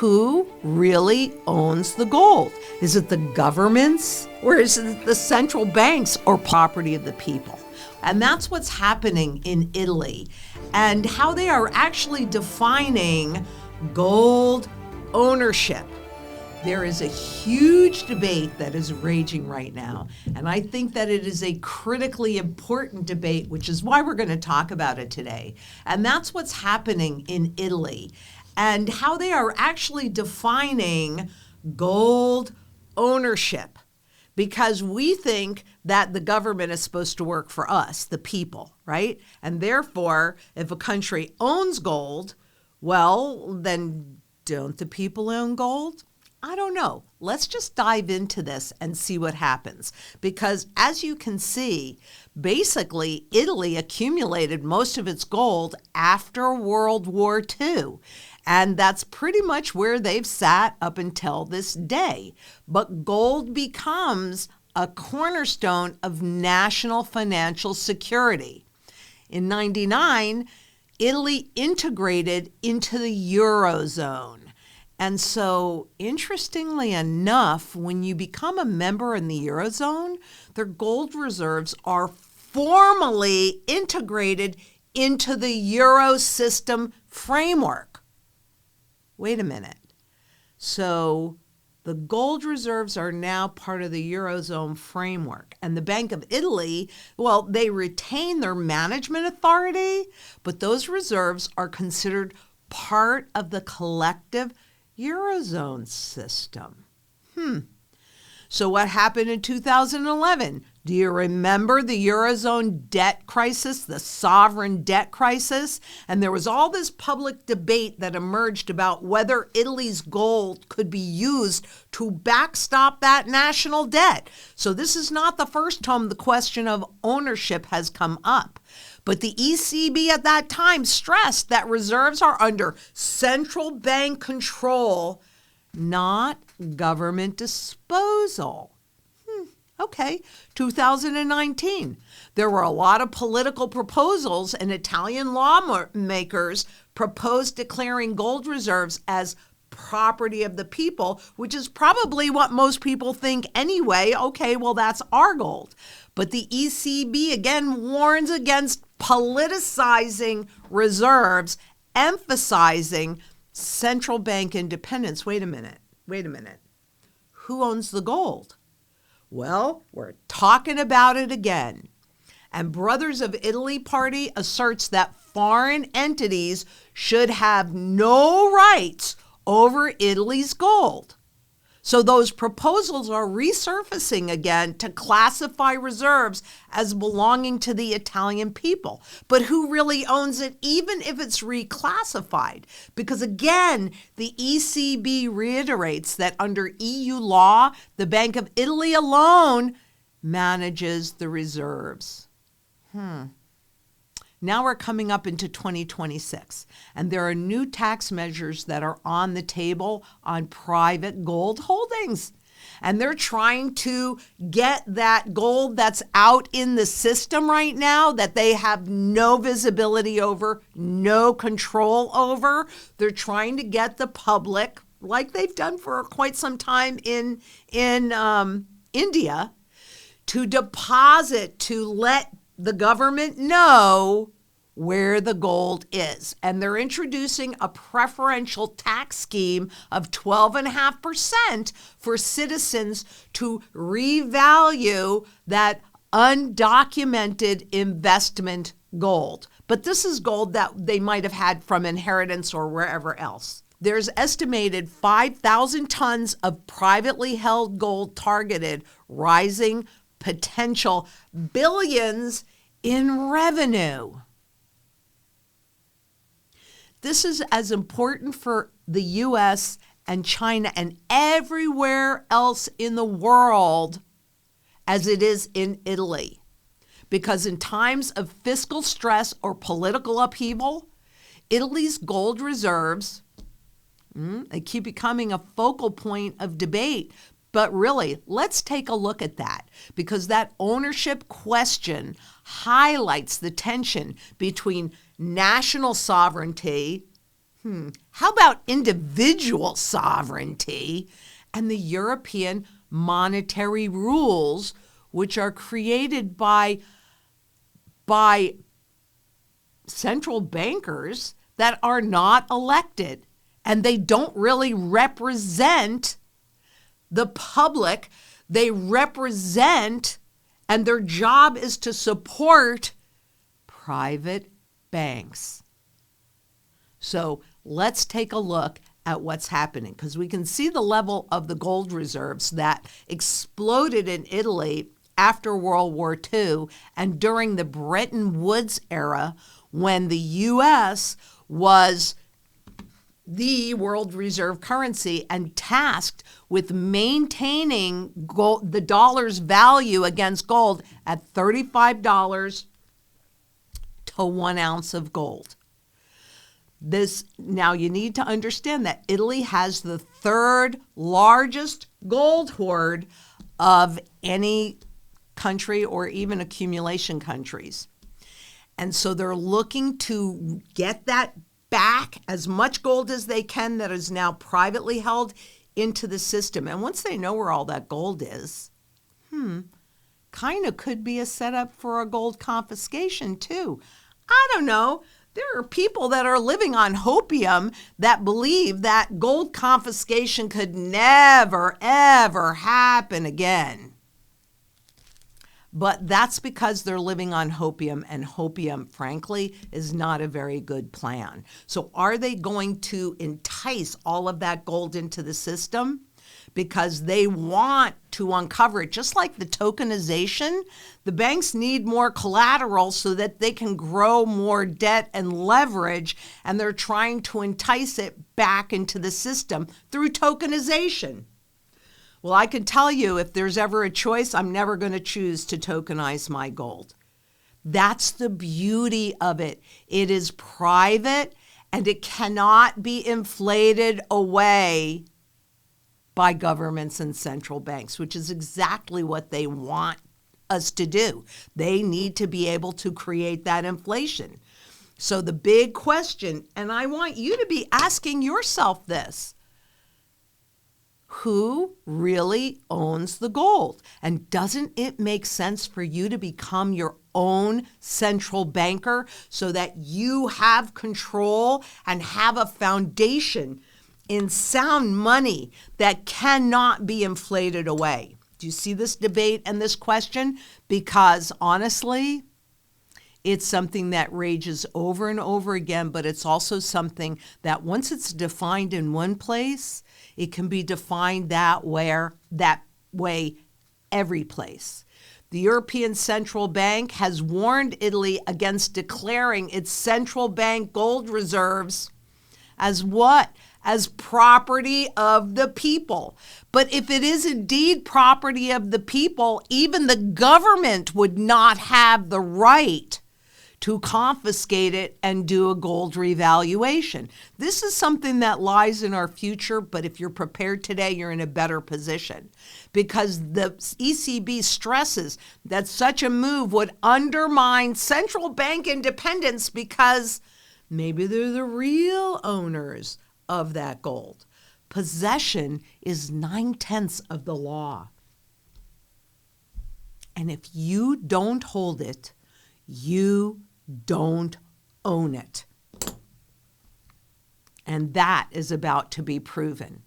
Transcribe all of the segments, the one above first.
who really owns the gold? Is it the governments, or is it the central banks, or property of the people? And that's what's happening in Italy, and how they are actually defining gold ownership. There is a huge debate that is raging right now, and I think that it is a critically important debate, which is why we're going to talk about it today. And that's what's happening in Italy, and how they are actually defining gold ownership. Because we think that the government is supposed to work for us, the people, right? And therefore, if a country owns gold, well, then don't the people own gold? I don't know. Let's just dive into this and see what happens. Because as you can see, basically, Italy accumulated most of its gold after World War II. And that's pretty much where they've sat up until this day. But gold becomes a cornerstone of national financial security. In '99, Italy integrated into the Eurozone. And so, interestingly enough, when you become a member in the Eurozone, their gold reserves are formally integrated into the Euro system framework. Wait a minute. So the gold reserves are now part of the Eurozone framework. And the Bank of Italy, well, they retain their management authority, but those reserves are considered part of the collective Eurozone system. So what happened in 2011? Do you remember the Eurozone debt crisis, the sovereign debt crisis? And there was all this public debate that emerged about whether Italy's gold could be used to backstop that national debt. So this is not the first time the question of ownership has come up. But the ECB at that time stressed that reserves are under central bank control, not government disposal. Okay, 2019. There were a lot of political proposals, and Italian lawmakers proposed declaring gold reserves as property of the people, which is probably what most people think anyway. Okay, well, that's our gold. But the ECB again warns against politicizing reserves, emphasizing central bank independence. Wait a minute. Who owns the gold? Well, we're talking about it again. And Brothers of Italy Party asserts that foreign entities should have no rights over Italy's gold. So those proposals are resurfacing again to classify reserves as belonging to the Italian people. But who really owns it, even if it's reclassified? Because again, the ECB reiterates that under EU law, the Bank of Italy alone manages the reserves. Now we're coming up into 2026, and there are new tax measures that are on the table on private gold holdings. And they're trying to get that gold that's out in the system right now that they have no visibility over, no control over. They're trying to get the public, like they've done for quite some time in India, to deposit, to let the government know where the gold is. And they're introducing a preferential tax scheme of 12.5% for citizens to revalue that undocumented investment gold. But this is gold that they might have had from inheritance or wherever else. There's estimated 5,000 tons of privately held gold targeted, rising potential billions in revenue. This is as important for the U.S. and China and everywhere else in the world as it is in Italy. Because in times of fiscal stress or political upheaval, Italy's gold reserves, they keep becoming a focal point of debate. But really, let's take a look at that, because that ownership question highlights the tension between national sovereignty How about individual sovereignty and the European monetary rules, which are created by central bankers that are not elected, and they don't really represent the public. They represent, and their job is to support private banks. So let's take a look at what's happening, because we can see the level of the gold reserves that exploded in Italy after World War II and during the Bretton Woods era, when the U.S. was the world reserve currency and tasked with maintaining gold, the dollar's value against gold at $35 to 1 ounce of gold. Now you need to understand that Italy has the third largest gold hoard of any country or even accumulation countries. And so they're looking to get that back, as much gold as they can that is now privately held, into the system. And once they know where all that gold is, kind of could be a setup for a gold confiscation too. I don't know. There are people that are living on hopium that believe that gold confiscation could never, ever happen again. But that's because they're living on hopium, and hopium, frankly, is not a very good plan. So are they going to entice all of that gold into the system? Because they want to uncover it. Just like the tokenization, the banks need more collateral so that they can grow more debt and leverage, and they're trying to entice it back into the system through tokenization. Well, I can tell you, if there's ever a choice, I'm never going to choose to tokenize my gold. That's the beauty of it. It is private, and it cannot be inflated away by governments and central banks, which is exactly what they want us to do. They need to be able to create that inflation. So the big question, and I want you to be asking yourself this: who really owns the gold? And doesn't it make sense for you to become your own central banker so that you have control and have a foundation in sound money that cannot be inflated away? Do you see this debate and this question? Because honestly, it's something that rages over and over again, but it's also something that once it's defined in one place, it can be defined that way every place. The European Central Bank has warned Italy against declaring its central bank gold reserves as what? As property of the people. But if it is indeed property of the people, even the government would not have the right to confiscate it and do a gold revaluation. This is something that lies in our future, but if you're prepared today, you're in a better position, because the ECB stresses that such a move would undermine central bank independence, because maybe they're the real owners of that gold. Possession is 9/10 of the law. And if you don't hold it, you don't own it. And that is about to be proven.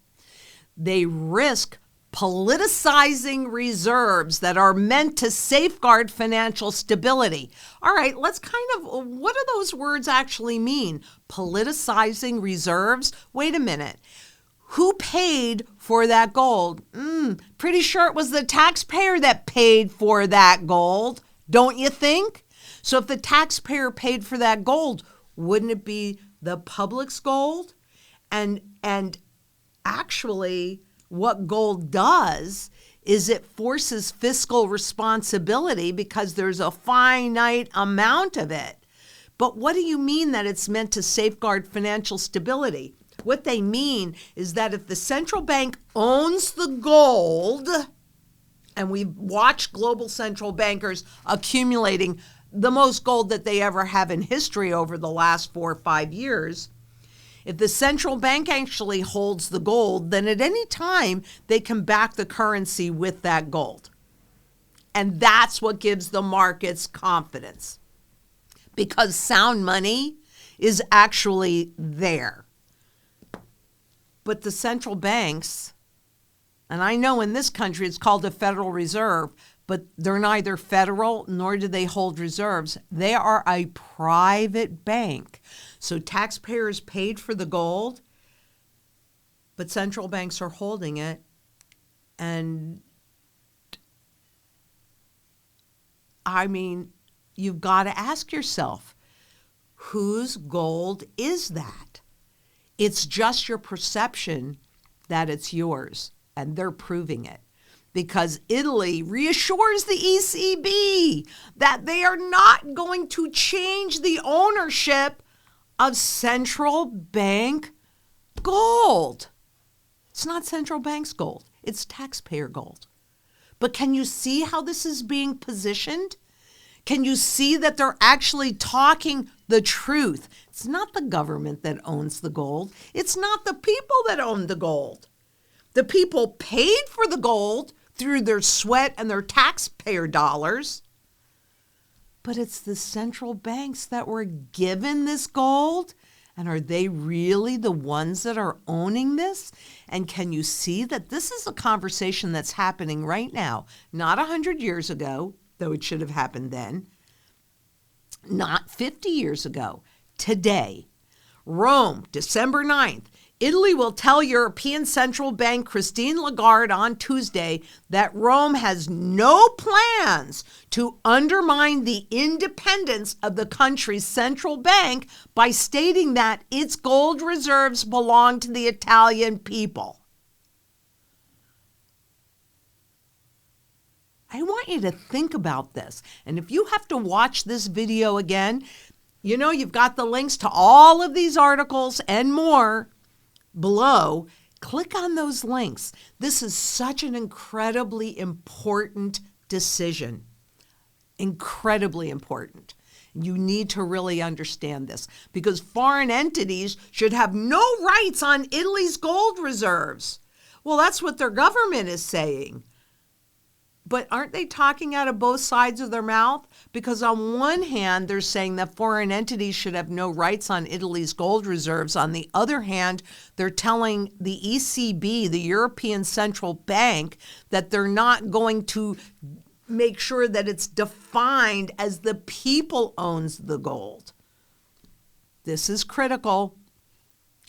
They risk politicizing reserves that are meant to safeguard financial stability. All right, let's what do those words actually mean? Politicizing reserves? Wait a minute. Who paid for that gold? Pretty sure it was the taxpayer that paid for that gold, don't you think? So if the taxpayer paid for that gold, wouldn't it be the public's gold? And actually, what gold does is it forces fiscal responsibility because there's a finite amount of it. But what do you mean that it's meant to safeguard financial stability? What they mean is that if the central bank owns the gold, and we've watched global central bankers accumulating the most gold that they ever have in history over the last 4 or 5 years, If the central bank actually holds the gold, then at any time they can back the currency with that gold. And that's what gives the markets confidence, because sound money is actually there. But the central banks, and I know in this country it's called the Federal Reserve, but they're neither federal nor do they hold reserves. They are a private bank. So taxpayers paid for the gold, but central banks are holding it. And I mean, you've got to ask yourself, whose gold is that? It's just your perception that it's yours, and they're proving it. Because Italy reassures the ECB that they are not going to change the ownership of central bank gold. It's not central bank's gold, it's taxpayer gold. But can you see how this is being positioned? Can you see that they're actually talking the truth? It's not the government that owns the gold. It's not the people that own the gold. The people paid for the gold through their sweat and their taxpayer dollars. But it's the central banks that were given this gold. And are they really the ones that are owning this? And can you see that this is a conversation that's happening right now? Not 100 years ago, though it should have happened then. Not 50 years ago. Today. Rome, December 9th. Italy will tell European Central Bank Christine Lagarde on Tuesday that Rome has no plans to undermine the independence of the country's central bank by stating that its gold reserves belong to the Italian people. I want you to think about this. And if you have to watch this video again, you know you've got the links to all of these articles and more below. Click on those links. This is such an incredibly important decision. Incredibly important. You need to really understand this, because foreign entities should have no rights on Italy's gold reserves. Well, that's what their government is saying. But aren't they talking out of both sides of their mouth? Because on one hand, they're saying that foreign entities should have no rights on Italy's gold reserves. On the other hand, they're telling the ECB, the European Central Bank, that they're not going to make sure that it's defined as the people owns the gold. This is critical.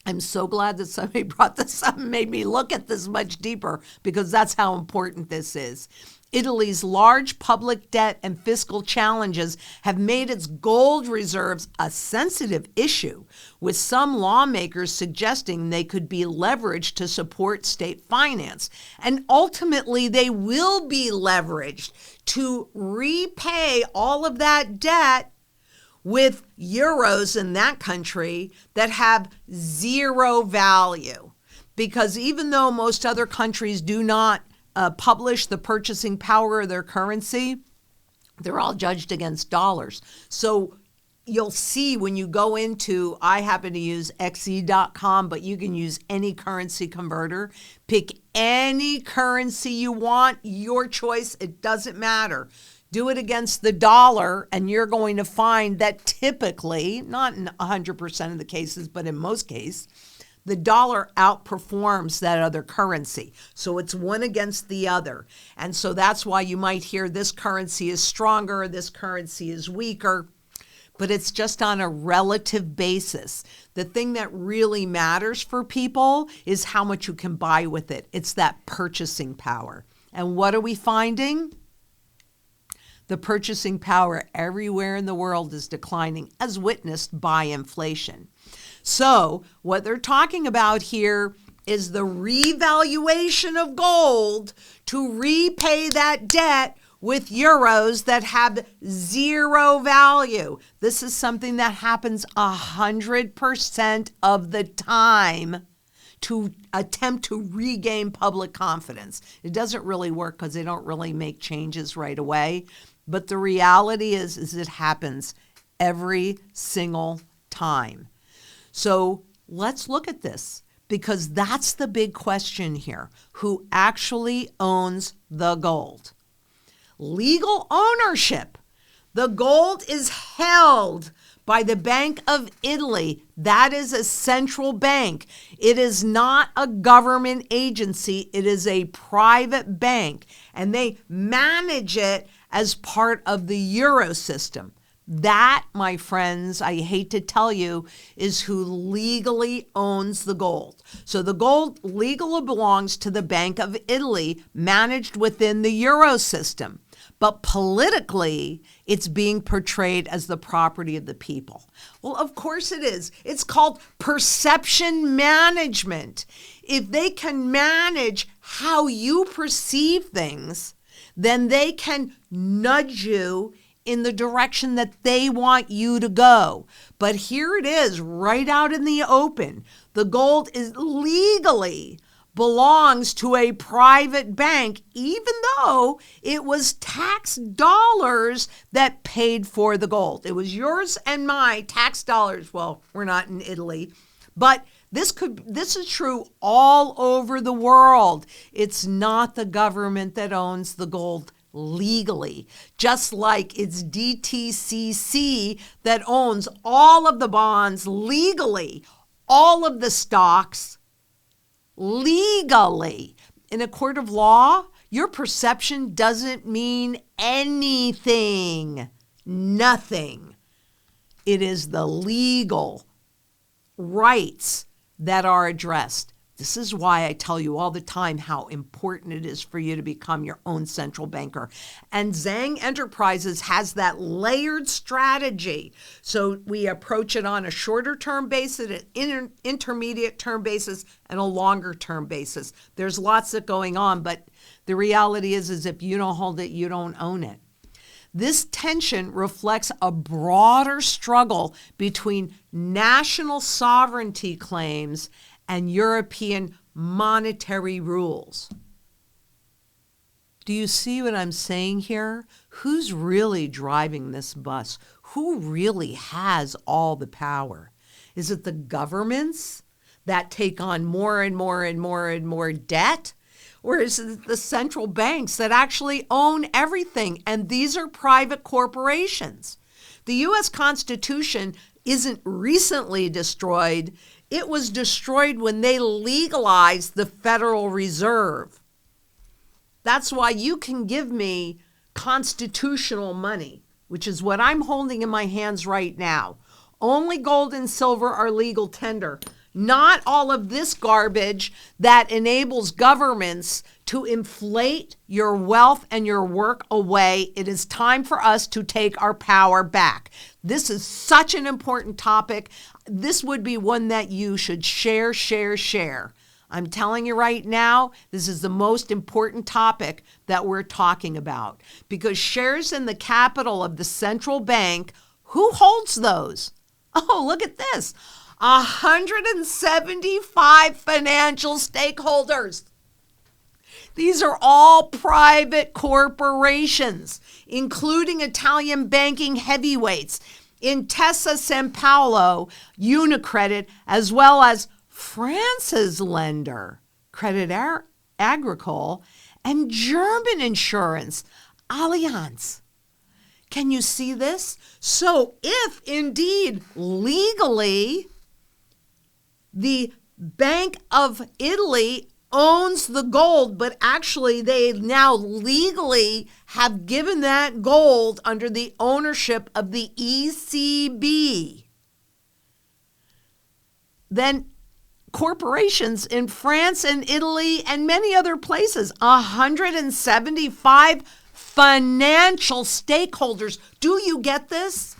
I'm so glad that somebody brought this up and made me look at this much deeper, because that's how important this is. Italy's large public debt and fiscal challenges have made its gold reserves a sensitive issue, with some lawmakers suggesting they could be leveraged to support state finance. And ultimately, they will be leveraged to repay all of that debt with euros in that country that have zero value. Because even though most other countries do not publish the purchasing power of their currency, they're all judged against dollars. So you'll see when you go into, I happen to use xe.com, but you can use any currency converter. Pick any currency you want, your choice, it doesn't matter. Do it against the dollar, and you're going to find that typically, not in 100% of the cases, but in most cases, the dollar outperforms that other currency. So it's one against the other. And so that's why you might hear this currency is stronger, this currency is weaker, but it's just on a relative basis. The thing that really matters for people is how much you can buy with it. It's that purchasing power. And what are we finding? The purchasing power everywhere in the world is declining, as witnessed by inflation. So what they're talking about here is the revaluation of gold to repay that debt with euros that have zero value. This is something that happens 100% of the time to attempt to regain public confidence. It doesn't really work because they don't really make changes right away. But the reality is it happens every single time. So let's look at this, because that's the big question here. Who actually owns the gold? Legal ownership. The gold is held by the Bank of Italy. That is a central bank. It is not a government agency. It is a private bank, and they manage it as part of the Euro system. That, my friends, I hate to tell you, is who legally owns the gold. So the gold legally belongs to the Bank of Italy, managed within the Euro system. But politically, it's being portrayed as the property of the people. Well, of course it is. It's called perception management. If they can manage how you perceive things, then they can nudge you in the direction that they want you to go. But here it is, right out in the open. The gold is legally belongs to a private bank, even though it was tax dollars that paid for the gold. It was yours and my tax dollars. Well, we're not in Italy, but this is true all over the world. It's not the government that owns the gold legally, just like it's DTCC that owns all of the bonds legally, all of the stocks legally. In a court of law, your perception doesn't mean anything, nothing. It is the legal rights that are addressed. This is why I tell you all the time how important it is for you to become your own central banker. And Zang Enterprises has that layered strategy. So we approach it on a shorter term basis, an intermediate term basis, and a longer term basis. There's lots of going on, but the reality is if you don't hold it, you don't own it. This tension reflects a broader struggle between national sovereignty claims and European monetary rules. Do you see what I'm saying here? Who's really driving this bus? Who really has all the power? Is it the governments that take on more and more and more and more debt? Or is it the central banks that actually own everything? And these are private corporations. The U.S. Constitution isn't recently destroyed. It was destroyed when they legalized the Federal Reserve. That's why you can give me constitutional money, which is what I'm holding in my hands right now. Only gold and silver are legal tender. Not all of this garbage that enables governments to inflate your wealth and your work away. It is time for us to take our power back. This is such an important topic. This would be one that you should share. I'm telling you right now, this is the most important topic that we're talking about, because shares in the capital of the central bank, who holds those? Oh, look at this. 175 financial stakeholders. These are all private corporations, including Italian banking heavyweights, Intesa Sanpaolo, Unicredit, as well as France's lender, Crédit Agricole, and German insurance, Allianz. Can you see this? So if indeed legally the Bank of Italy owns the gold, but actually they now legally have given that gold under the ownership of the ECB, then corporations in France and Italy and many other places, 175 financial stakeholders. Do you get this?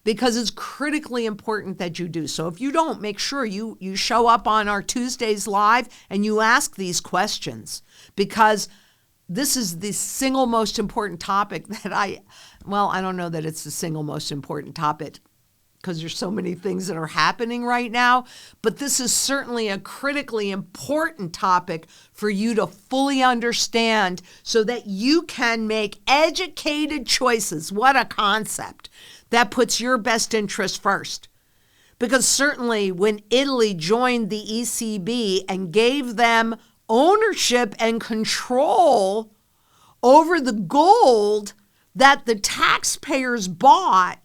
Because it's critically important that you do. So if you don't, make sure you show up on our Tuesdays live and you ask these questions, because this is the single most important topic that I don't know that it's the single most important topic, because there's so many things that are happening right now, but this is certainly a critically important topic for you to fully understand so that you can make educated choices. What a concept. That puts your best interest first. Because certainly when Italy joined the ECB and gave them ownership and control over the gold that the taxpayers bought,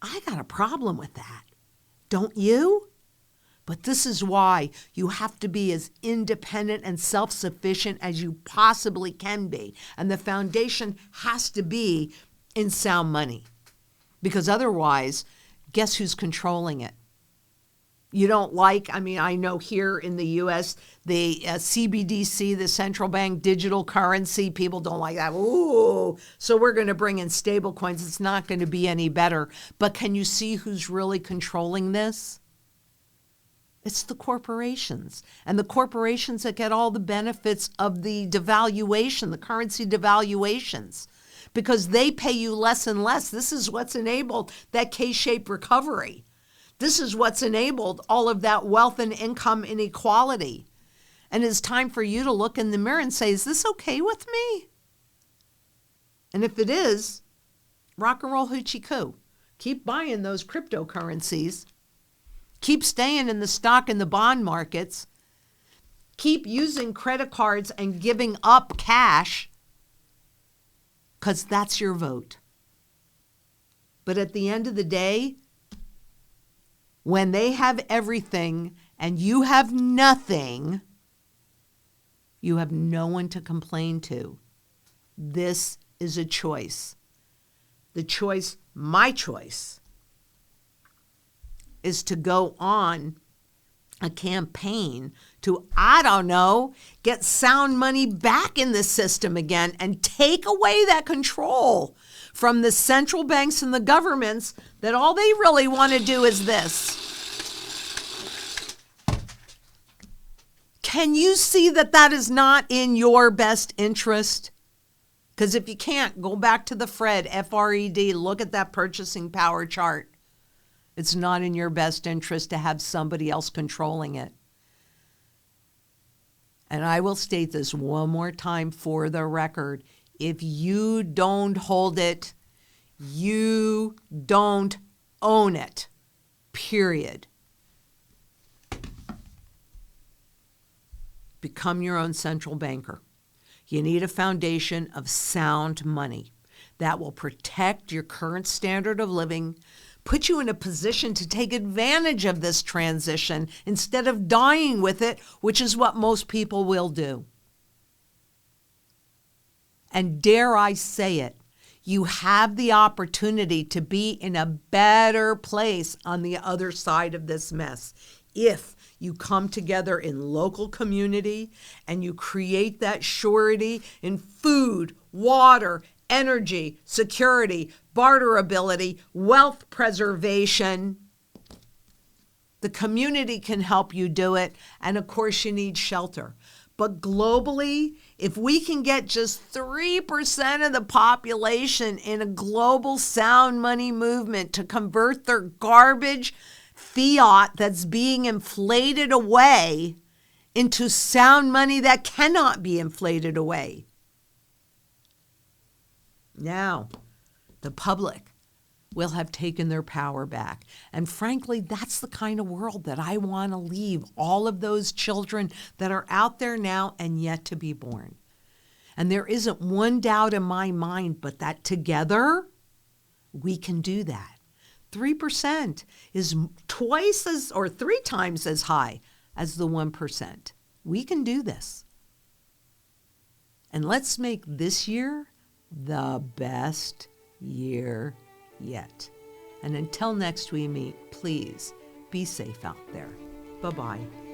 I got a problem with that. Don't you? But this is why you have to be as independent and self-sufficient as you possibly can be. And the foundation has to be in sound money. Because otherwise, guess who's controlling it? You don't like, I know here in the U.S., the CBDC, the central bank digital currency, people don't like that. Ooh, so we're going to bring in stablecoins. It's not going to be any better. But can you see who's really controlling this? It's the corporations. And the corporations that get all the benefits of the devaluation, the currency devaluations, because they pay you less and less. This is what's enabled that K-shaped recovery. This is what's enabled all of that wealth and income inequality. And it's time for you to look in the mirror and say, is this okay with me? And if it is, rock and roll hoochie coo. Keep buying those cryptocurrencies. Keep staying in the stock and the bond markets. Keep using credit cards and giving up cash, because that's your vote. But at the end of the day, when they have everything and you have nothing, you have no one to complain to. This is a choice. The choice, my choice, is to go on a campaign to, get sound money back in the system again and take away that control from the central banks and the governments that all they really want to do is this. Can you see that that is not in your best interest? Because if you can't, go back to the FRED, F-R-E-D, look at that purchasing power chart. It's not in your best interest to have somebody else controlling it. And I will state this one more time for the record. If you don't hold it, you don't own it. Period. Become your own central banker. You need a foundation of sound money that will protect your current standard of living, put you in a position to take advantage of this transition instead of dying with it, which is what most people will do. And dare I say it, you have the opportunity to be in a better place on the other side of this mess if you come together in local community and you create that surety in food, water, energy, security, barterability, wealth preservation. The community can help you do it. And of course, you need shelter. But globally, if we can get just 3% of the population in a global sound money movement to convert their garbage fiat that's being inflated away into sound money that cannot be inflated away. Now, the public will have taken their power back. And frankly, that's the kind of world that I want to leave all of those children that are out there now and yet to be born. And there isn't one doubt in my mind but that together we can do that. 3% is twice as or 3 times as high as the 1%. We can do this. And let's make this year the best year yet. And until next we meet, please be safe out there. Bye-bye.